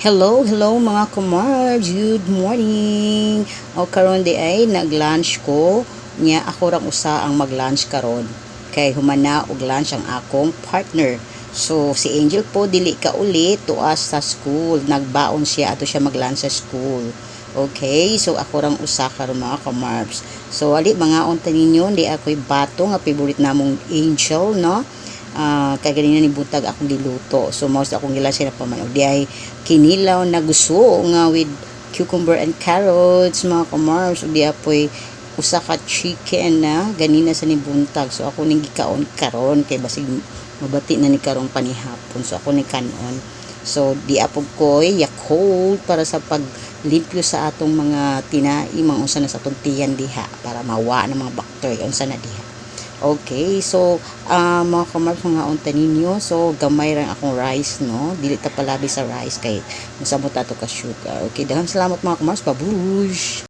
Hello mga kumars, good morning. O karon di ay nag-lunch ko, nya ako rang usa ang mag-lunch karon. Kay humana og lunch ang akong partner. So si Angel po dili ka ulit tuas sa school, nagbaon siya ato siya mag-lunch sa school. Okay, so ako rang usa karon mga kumars. So ali mga unta ninyo, di ako'y bato nga favorite namong Angel, no? Kay ganina ni butag akong giluto. So mao sa akong gilasay na pamanog di ay kinilaw na gusto nga with cucumber and carrots mga kamars. So di apoy usa ka chicken na ganina sa ni buntag. So ako ning gikaon karon kay basig mabati na ni karong panihapon. So ako ni kanon. So di apog koy Yakult para sa paglimpyo sa atong mga tinai mga unsa na sa atong tiyan diha para mawa na mga bacteria unsa na diha. Okay, so mga kamars mga unta ninyo, so gamay lang akong rice, no? Dili ta palabi sa rice kay musamot ato ka sugar. Okay, daghang salamat mga kamars, babush.